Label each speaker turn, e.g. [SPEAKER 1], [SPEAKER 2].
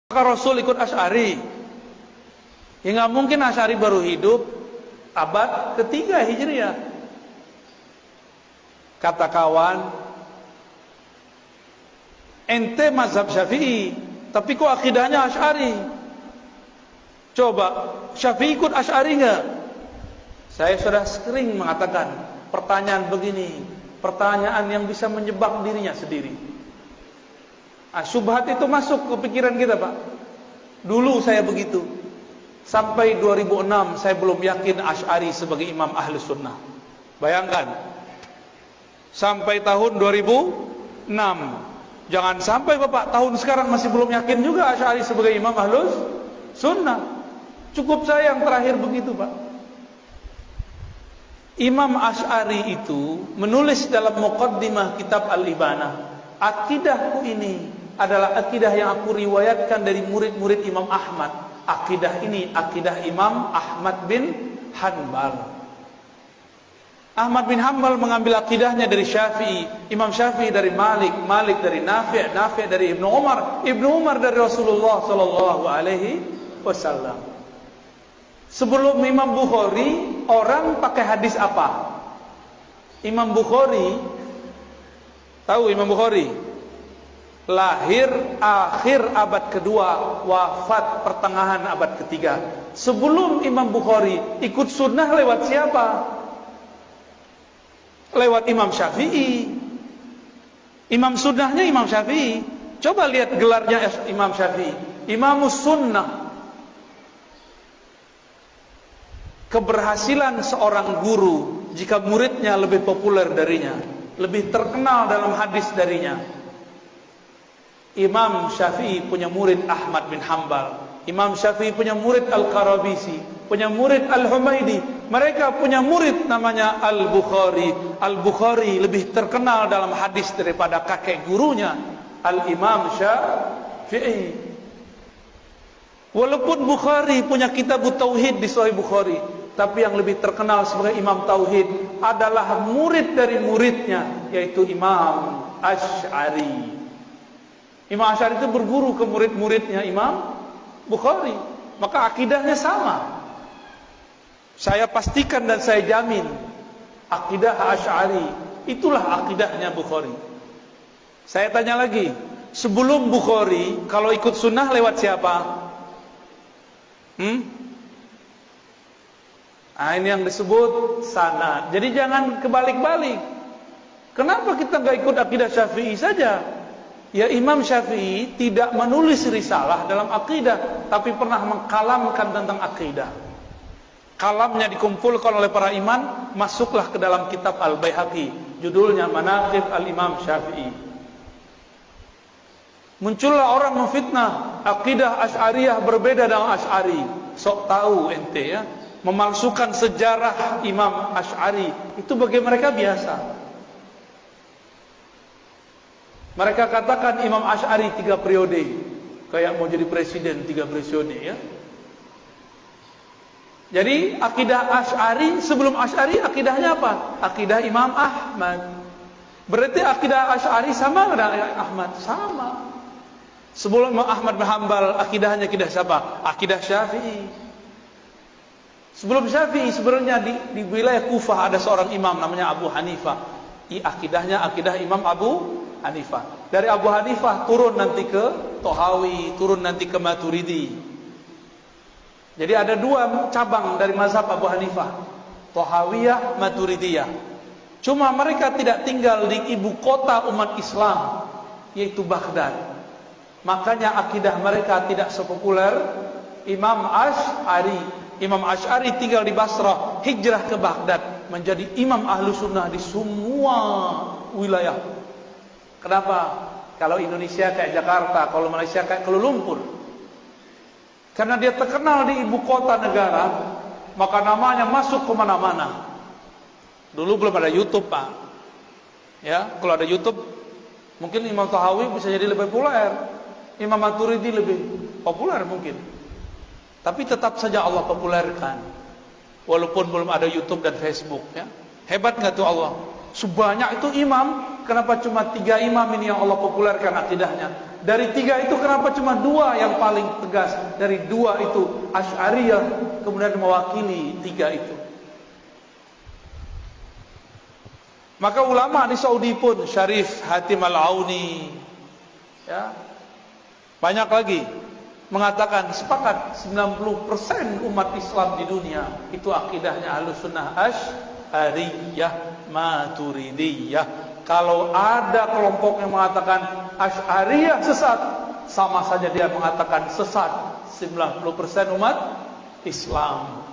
[SPEAKER 1] Maka Rasul ikut Asy'ari. Ya nggak mungkin Asy'ari baru hidup abad ketiga Hijriah. Kata kawan, ente mazhab Syafi'i, tapi kok akidahnya Asy'ari? Coba, Syafi'i ikut Asy'ari nggak? Saya sudah sering mengatakan pertanyaan begini, pertanyaan yang bisa menjebak dirinya sendiri. Syubhat itu masuk ke pikiran kita, Pak. Dulu saya begitu. Sampai 2006 saya belum yakin Asy'ari sebagai imam Ahlus Sunnah. Bayangkan. Sampai tahun 2006. Jangan sampai Bapak tahun sekarang masih belum yakin juga Asy'ari sebagai imam Ahlus Sunnah. Cukup saya yang terakhir begitu, Pak. Imam Asy'ari itu menulis dalam muqaddimah kitab Al-Ibanah, akidahku ini adalah akidah yang aku riwayatkan dari murid-murid Imam Ahmad. Akidah ini akidah Imam Ahmad bin Hanbal. Ahmad bin Hanbal mengambil akidahnya dari Syafi'i, Imam Syafi'i dari Malik, Malik dari Nafi', Nafi' dari Ibnu Umar, Ibnu Umar dari Rasulullah sallallahu alaihi wasallam. Sebelum Imam Bukhari, orang pakai hadis apa? Imam Bukhari, tahu Imam Bukhari? Lahir akhir abad kedua, wafat pertengahan abad ketiga. Sebelum Imam Bukhari, ikut sunnah lewat siapa? Lewat Imam Syafi'i. Imam sunnahnya Imam Syafi'i. Coba lihat gelarnya Imam Syafi'i, Imamus Sunnah. Keberhasilan seorang guru jika muridnya lebih populer darinya, lebih terkenal dalam hadis darinya. Imam Syafi'i punya murid Ahmad bin Hanbal, Imam Syafi'i punya murid Al-Qarabisi, punya murid Al-Humaidi, mereka punya murid namanya Al-Bukhari. Al-Bukhari lebih terkenal dalam hadis daripada kakek gurunya Al-Imam Syafi'i. Walaupun Bukhari punya kitab Tauhid di Sahih Bukhari, tapi yang lebih terkenal sebagai imam Tauhid adalah murid dari muridnya, yaitu Imam Asy'ari. Imam Asy'ari itu berguru ke murid-muridnya Imam Bukhari, maka akidahnya sama. Saya pastikan dan saya jamin akidah Asy'ari itulah akidahnya Bukhari. Saya tanya lagi, sebelum Bukhari kalau ikut sunnah lewat siapa? Nah, ini yang disebut sanad. Jadi jangan kebalik-balik. Kenapa kita nggak ikut akidah Syafi'i saja? Ya, Imam Syafi'i tidak menulis risalah dalam akidah, tapi pernah mengkalamkan tentang akidah. Kalamnya dikumpulkan oleh para imam, masuklah ke dalam kitab Al-Baihaqi, judulnya Manaqib Al-Imam Syafi'i. Muncullah orang memfitnah akidah Asy'ariyah berbeda dengan Asy'ari. Sok tahu ente ya, memalsukan sejarah Imam Asy'ari itu bagi mereka biasa. Mereka katakan Imam Asy'ari 3 periode, kayak mau jadi presiden 3 periode ya. Jadi akidah Asy'ari, sebelum Asy'ari akidahnya apa? Akidah Imam Ahmad. Berarti akidah Asy'ari sama dengan Ahmad? Sama. Sebelum Imam Ahmad bin Hanbal, akidahnya akidah siapa? Akidah Syafi'i. Sebelum Syafi'i sebenarnya di wilayah Kufah ada seorang imam namanya Abu Hanifah. Akidahnya akidah Imam Abu Hanifah. Dari Abu Hanifah turun nanti ke Tohawi, turun nanti ke Maturidi. Jadi ada 2 cabang dari mazhab Abu Hanifah, Tohawiyah, Maturidiyah. Cuma mereka tidak tinggal di ibu kota umat Islam, yaitu Baghdad. Makanya akidah mereka tidak sepopuler Imam Asy'ari. Imam Asy'ari tinggal di Basrah, hijrah ke Baghdad, menjadi imam Ahlus Sunnah di semua wilayah. Kenapa? Kalau Indonesia kayak Jakarta, kalau Malaysia kayak Kuala Lumpur. Karena dia terkenal di ibu kota negara, maka namanya masuk ke mana-mana. Dulu belum ada YouTube, Pak. Ya, kalau ada YouTube, mungkin Imam Tahawi bisa jadi lebih populer, Imam Maturidi lebih populer mungkin. Tapi tetap saja Allah populerkan, walaupun belum ada YouTube dan Facebook. Ya, hebat nggak tuh Allah? Sebanyak itu imam, kenapa cuma 3 imam ini yang Allah populerkan akidahnya? Dari 3 itu kenapa cuma 2 yang paling tegas? Dari 2 itu Asy'ariyah kemudian mewakili 3 itu. Maka ulama di Saudi pun, Syarif Hatim Al-Auni, ya, banyak lagi mengatakan sepakat 90% umat Islam di dunia itu akidahnya Ahlussunnah Asy'ariyah Maturidiyah. Kalau ada kelompok yang mengatakan Asy'ariyah sesat, sama saja dia mengatakan sesat 90% umat Islam.